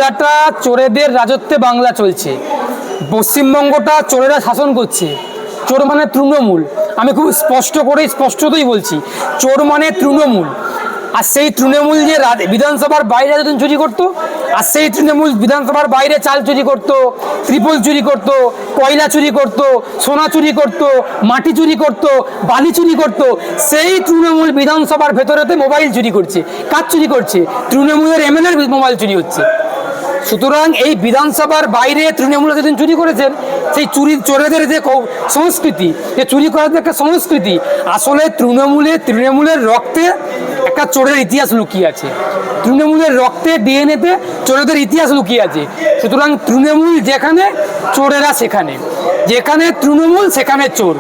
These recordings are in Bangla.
বাংলাটা চোরেদের রাজত্বে বাংলা চলছে, পশ্চিমবঙ্গটা চোরেরা শাসন করছে। চোর মানে তৃণমূল, আমি খুব স্পষ্টতই বলছি, চোর মানে তৃণমূল। আর সেই তৃণমূল যে বিধানসভার বাইরে যখন চুরি করতো, আর সেই তৃণমূল বিধানসভার বাইরে চাল চুরি করতো, ত্রিপল চুরি করতো, কয়লা চুরি করতো, সোনা চুরি করতো, মাটি চুরি করতো, বালি চুরি করতো, সেই তৃণমূল বিধানসভার ভেতরেতে মোবাইল চুরি করছে। কাজ চুরি করছে? তৃণমূলের এমএলএর মোবাইল চুরি হচ্ছে। সুতরাং এই বিধানসভার বাইরে তৃণমূল যেদিন চুরি করেছেন, সেই চোরেদের যে সংস্কৃতি, যে চুরি করার যে একটা সংস্কৃতি, আসলে তৃণমূলের রক্তে একটা চোরের ইতিহাস লুকিয়ে আছে। তৃণমূলের রক্তে ডিএনএতে চোরেদের ইতিহাস লুকিয়ে আছে। সুতরাং তৃণমূল যেখানে, চোরেরা সেখানে। যেখানে তৃণমূল সেখানে চোর।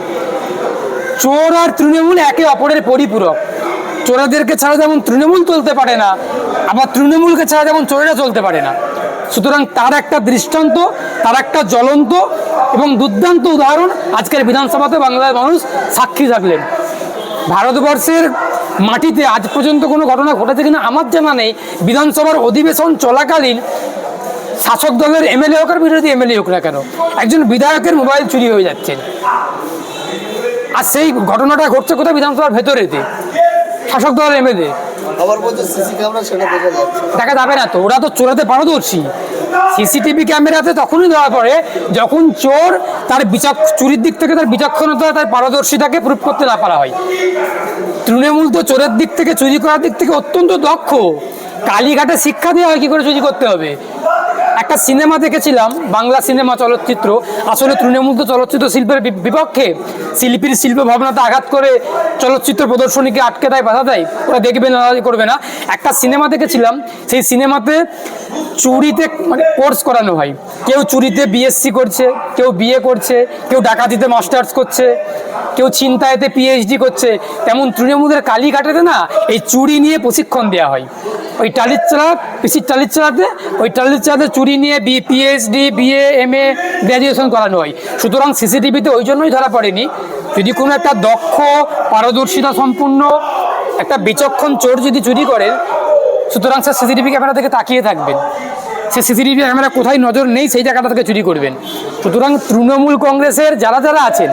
চোর আর তৃণমূল একে অপরের পরিপূরক। চোরেদেরকে ছাড়া যেমন তৃণমূল চলতে পারে না, আবার তৃণমূলকে ছাড়া যেমন চোরেরা চলতে পারে না। সুতরাং তার একটা দৃষ্টান্ত, তার একটা জ্বলন্ত এবং দুর্দান্ত উদাহরণ আজকের বিধানসভাতে বাংলার মানুষ সাক্ষী থাকলেন। ভারতবর্ষের মাটিতে আজ পর্যন্ত কোনো ঘটনা ঘটেছে কিনা আমার জানা নেই, বিধানসভার অধিবেশন চলাকালীন শাসক দলের এমএলএ হোক আর বিরোধী এমএলএ হোক না কেন, একজন বিধায়কের মোবাইল চুরি হয়ে যাচ্ছেন। আর সেই ঘটনাটা ঘটছে কোথায়? বিধানসভার ভেতরেতে, শাসক দলের এমএলএ। দেখা যাবে না তো, ওরা তো চোরাতে পারদর্শী। সিসিটিভি ক্যামেরাতে তখনই ধরা পড়ে যখন চোর তার চুরির দিক থেকে তার বিচক্ষণতা, তার পারদর্শিতাকে প্রুফ করতে না পারা হয়। তৃণমূল তো চোরের দিক থেকে, চুরি করার দিক থেকে অত্যন্ত দক্ষ। কালীঘাটে শিক্ষা দেওয়া হয় কি করে চুরি করতে হবে। একটা সিনেমা দেখেছিলাম, বাংলা সিনেমা, চলচ্চিত্র। আসলে তৃণমূল তো চলচ্চিত্র শিল্পের বিপক্ষে, শিল্পীর শিল্প ভাবনাতে আঘাত করে চলচ্চিত্র প্রদর্শনীকে আটকে দেয়, বাধা দেয়, ওরা দেখবে না, করবে না। একটা সিনেমা দেখেছিলাম, সেই সিনেমাতে চুরিতে মানে কোর্স করানো হয়। কেউ চুরিতে বিএসসি করছে, কেউ বিএ করছে, কেউ ডাকাতিতে মাস্টার্স করছে, কেউ ছিনতাইতে পিএইচডি করছে। তেমন তৃণমূলের কালীঘাটেতে না এই চুরি নিয়ে প্রশিক্ষণ দেওয়া হয়। ওই টালির চালাতে চুরি নিয়ে পিএইচডি, বিএ, এমএ, গ্র্যাজুয়েশন করানো হয়। সুতরাং সিসিটিভিতে ওই জন্যই ধরা পড়েনি। যদি কোনো একটা দক্ষ, পারদর্শিতা সম্পূর্ণ, একটা বিচক্ষণ চোর যদি চুরি করেন, সুতরাং সে সিসিটিভি ক্যামেরা থেকে তাকিয়ে থাকবেন। সে সিসিটিভি ক্যামেরা কোথায় নজর নেই সেই জায়গাটা থেকে চুরি করবেন। সুতরাং তৃণমূল কংগ্রেসের যারা আছেন,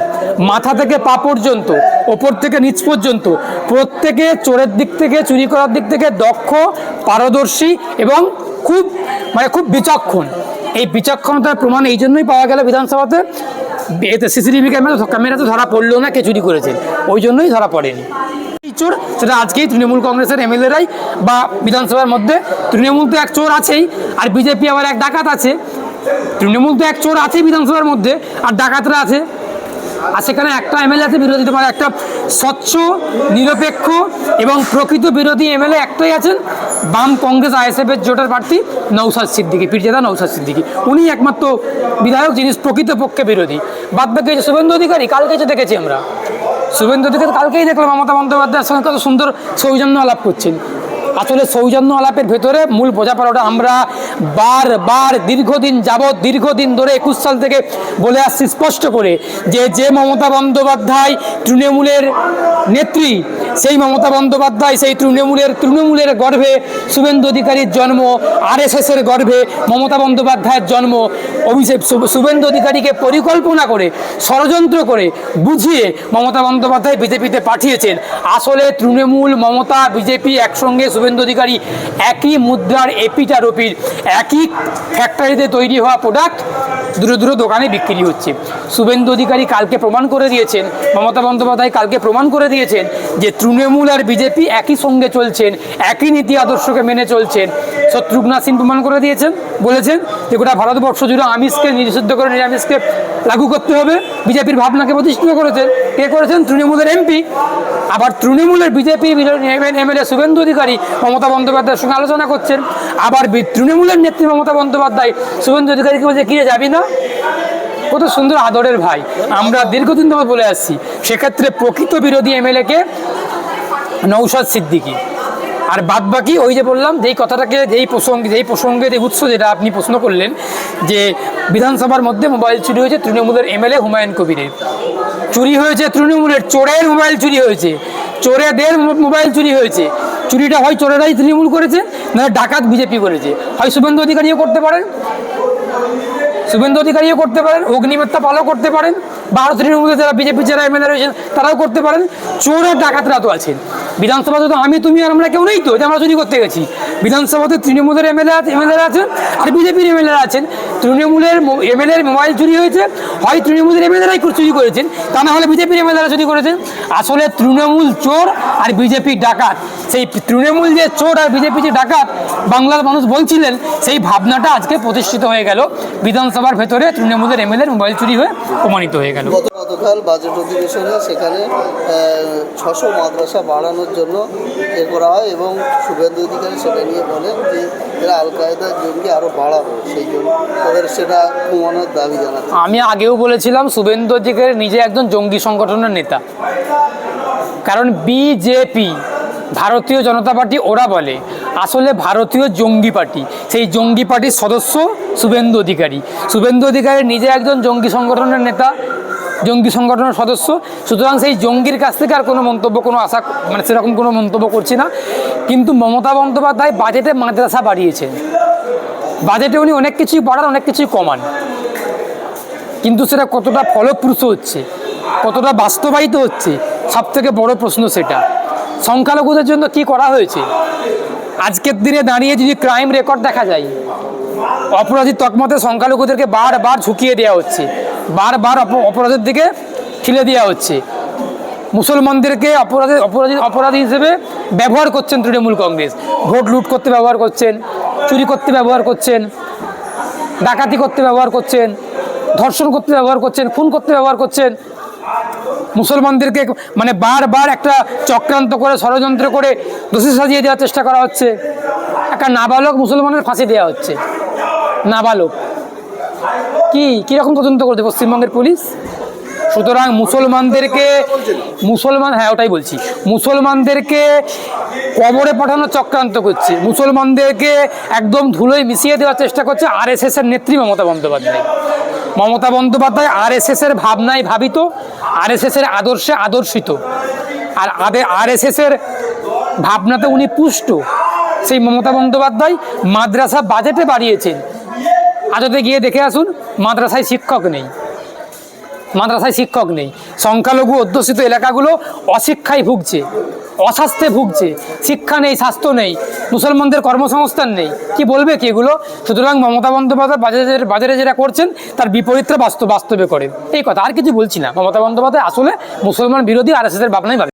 মাথা থেকে পা পর্যন্ত, ওপর থেকে নিচ পর্যন্ত, প্রত্যেকে চোরের দিক থেকে, চুরি করার দিক থেকে দক্ষ, পারদর্শী এবং খুব বিচক্ষণ। এই বিচক্ষণতার প্রমাণ এই জন্যই পাওয়া গেল বিধানসভাতে। এতে সিসিটিভি ক্যামেরাতে ধরা পড়লো না কে চুরি করেছেন, ওই জন্যই ধরা পড়েনি চোর। সেটা আজকেই তৃণমূল কংগ্রেসের এমএলএরাই বা বিধানসভার মধ্যে, তৃণমূল তো এক চোর আছেই, আর বিজেপি আবার এক ডাকাত আছে। তৃণমূল তো এক চোর আছেই বিধানসভার মধ্যে, আর ডাকাতরা আছে। আর সেখানে একটা এমএলএ আছে বিরোধী, মানে একটা স্বচ্ছ, নিরপেক্ষ এবং প্রকৃত বিরোধী এমএলএ একটাই আছেন, বাম কংগ্রেস আইএসএফের জোটের প্রার্থী নওশাদ সিদ্দিকী, পীরজাদা নওশাদ সিদ্দিকী। উনি একমাত্র বিধায়ক যিনি প্রকৃতপক্ষে বিরোধী। বাদ বাকি শুভেন্দু অধিকারী, কালকে যে দেখেছি আমরা, শুভেন্দু অধিকারী কালকেই দেখলাম মমতা বন্দ্যোপাধ্যায়ের সঙ্গে কত সুন্দর সৌজন্য আলাপ করছেন। আসলে সৌজন্য আলাপের ভেতরে মূল বোঝাপড়াটা আমরা বারবার দীর্ঘদিন ধরে 21 সাল থেকে বলে আসছি স্পষ্ট করে, যে মমতা বন্দ্যোপাধ্যায় তৃণমূলের নেত্রী, সেই মমতা বন্দ্যোপাধ্যায়, সেই তৃণমূলের গর্ভে শুভেন্দু অধিকারীর জন্ম, আরএসএসের গর্ভে মমতা বন্দ্যোপাধ্যায়ের জন্ম। শুভেন্দু অধিকারীকে পরিকল্পনা করে, ষড়যন্ত্র করে, বুঝিয়ে মমতা বন্দ্যোপাধ্যায় বিজেপিতে পাঠিয়েছেন। আসলে তৃণমূল, মমতা, বিজেপি একসঙ্গে, শুভেন্দু অধিকারী একই মুদ্রার এপিঠ আর ওপিঠ, একই ফ্যাক্টরিতে তৈরি হওয়া প্রোডাক্ট দূরে দোকানে বিক্রি হচ্ছে। শুভেন্দু অধিকারী কালকে প্রমাণ করে দিয়েছেন, মমতা বন্দ্যোপাধ্যায় কালকে প্রমাণ করে দিয়েছেন যে তৃণমূল আর বিজেপি একই সঙ্গে চলছেন, একই নীতি আদর্শকে মেনে চলছেন। শত্রুঘ্ন সিং প্রমাণ করে দিয়েছেন, বলেছেন যে গোটা ভারতবর্ষ জুড়ে আমিষকে নিষিদ্ধ করে নিরামিষকে লাগু করতে হবে। বিজেপির ভাবনাকে প্রতিষ্ঠিত করেছেন। কে করেছেন? তৃণমূলের এমপি। আবার তৃণমূলের বিজেপির এমএলএ শুভেন্দু অধিকারী মমতা বন্দ্যোপাধ্যায়ের সঙ্গে আলোচনা করছেন। আবার তৃণমূলের নেত্রী মমতা বন্দ্যোপাধ্যায় শুভেন্দু অধিকারীকে বলছে, কিরে যাবি না? কত সুন্দর আদরের ভাই। আমরা দীর্ঘদিন ধরে বলে আসছি, সেক্ষেত্রে প্রকৃত বিরোধী এমএলএকে নওশাদ সিদ্দিকী। আর বাদ বাকি ওই যে বললাম, যেই কথাটাকে, যেই প্রসঙ্গের উৎস যেটা আপনি প্রশ্ন করলেন, যে বিধানসভার মধ্যে মোবাইল চুরি হয়েছে তৃণমূলের এমএলএ হুমায়ুন কবিরের। চুরি হয়েছে তৃণমূলের, চোরের মোবাইল চুরি হয়েছে, চোরেদের মোবাইল চুরি হয়েছে। চুরিটা হয় চোরেরাই তৃণমূল করেছে, না ডাকাত বিজেপি করেছে। হয় শুভেন্দু অধিকারীও করতে পারেন, অগ্নিমিত্রা পালও করতে পারেন, বা আরও তৃণমূলের যারা বিজেপি যারা এমএলএ রয়েছেন তারাও করতে পারেন। চোর আর ডাকাতরা তো আছেন বিধানসভাতে, তো আমি তুমি আর আমরা কেউ নেই তো যে আমরা চুরি করতে গেছি। বিধানসভাতে তৃণমূলের এমএলএ আছেন আর বিজেপির এমএলএ আছেন। তৃণমূলের এমএলএর মোবাইল চুরি হয়েছে, হয় তৃণমূলের এমএলএরাই চুরি করেছেন, তা না হলে বিজেপির এমএলএরা চুরি করেছেন। আসলে তৃণমূল চোর আর বিজেপি ডাকাত। সেই তৃণমূল যে চোর আর বিজেপি যে ডাকাত বাংলার মানুষ বলছিলেন, সেই ভাবনাটা আজকে প্রতিষ্ঠিত হয়ে গেল। বিধানসভার ভেতরে তৃণমূলের এমএলএর মোবাইল চুরি হয়ে প্রমাণিত হয়ে গেল। গতকাল বাজেট অধিবেশনে সেখানে 600 মাদ্রাসা বাড়ানোর জন্য করা হয় এবং শুভেন্দু অধিকারী সেটা নিয়ে বলেন যে এরা আল কায়দার জঙ্গি আরও বাড়াবে, সেই জন্য তাদের সেটা কমানোর দাবি জানাচ্ছে। আমি আগেও বলেছিলাম শুভেন্দু অধিকারী নিজে একজন জঙ্গি সংগঠনের নেতা, কারণ বিজেপি ভারতীয় জনতা পার্টি ওরা বলে, আসলে ভারতীয় জঙ্গি পার্টি, সেই জঙ্গি পার্টির সদস্য শুভেন্দু অধিকারী। শুভেন্দু অধিকারী নিজে একজন জঙ্গি সংগঠনের নেতা, জঙ্গি সংগঠনের সদস্য। সুতরাং সেই জঙ্গির কাছ থেকে আর কোনো মন্তব্য, কোনো আশা, মানে সেরকম কোনো মন্তব্য করছি না। কিন্তু মমতা বন্দ্যোপাধ্যায় বাজেটে মাদ্রাসা বাড়িয়েছেন, বাজেটে উনি অনেক কিছুই বাড়ান, অনেক কিছুই কমান, কিন্তু সেটা কতটা ফলপ্রসূ হচ্ছে, কতটা বাস্তবায়িত হচ্ছে, সব থেকে বড় প্রশ্ন সেটা। সংখ্যালঘুদের জন্য কি করা হয়েছে? আজকের দিনে দাঁড়িয়ে যদি ক্রাইম রেকর্ড দেখা যায়, অপরাধী তকমাতে সংখ্যালঘুদেরকে বারবার ঝুঁকিয়ে দেওয়া হচ্ছে, বারবার অপরাধের দিকে ঠেলে দেওয়া হচ্ছে। মুসলমানদেরকে অপরাধী হিসেবে ব্যবহার করছেন তৃণমূল কংগ্রেস। ভোট লুট করতে ব্যবহার করছেন, চুরি করতে ব্যবহার করছেন, ডাকাতি করতে ব্যবহার করছেন, ধর্ষণ করতে ব্যবহার করছেন, খুন করতে ব্যবহার করছেন। মুসলমানদেরকে মানে বারবার একটা চক্রান্ত করে, ষড়যন্ত্র করে দোষী সাজিয়ে দেওয়ার চেষ্টা করা হচ্ছে। একটা নাবালক মুসলমানের ফাঁসি দেওয়া হচ্ছে, নাবালক। কীরকম তদন্ত করছে পশ্চিমবঙ্গের পুলিশ? সুতরাং মুসলমানদেরকে কবরে পাঠানোর চক্রান্ত করছে, মুসলমানদেরকে একদম ধুলোয় মিশিয়ে দেওয়ার চেষ্টা করছে আরএসএসের নেত্রী মমতা বন্দ্যোপাধ্যায়। আরএসএসের ভাবনায় ভাবিত, আরএসএসের আদর্শে আদর্শিত, আর আরএসএসের ভাবনাতে উনি পুষ্ট। সেই মমতা বন্দ্যোপাধ্যায় মাদ্রাসা বাজেটে বাড়িয়েছেন। আজতে গিয়ে দেখে আসুন, মাদ্রাসায় শিক্ষক নেই। সংখ্যালঘু অধ্যুষিত এলাকাগুলো অশিক্ষায় ভুগছে, অস্বাস্থ্যে ভুগছে, শিক্ষা নেই, স্বাস্থ্য নেই, মুসলমানদের কর্মসংস্থান নেই। কি বলবে কি এগুলো? সুতরাং মমতা বন্দ্যোপাধ্যায় বাজারে যেটা করছেন তার বিপরীতটা বাস্তবে করেন, এই কথা। আর কিছু বলছি না। মমতা বন্দ্যোপাধ্যায় আসলে মুসলমান বিরোধী আরএসএসের ভাবনাই ভাবে।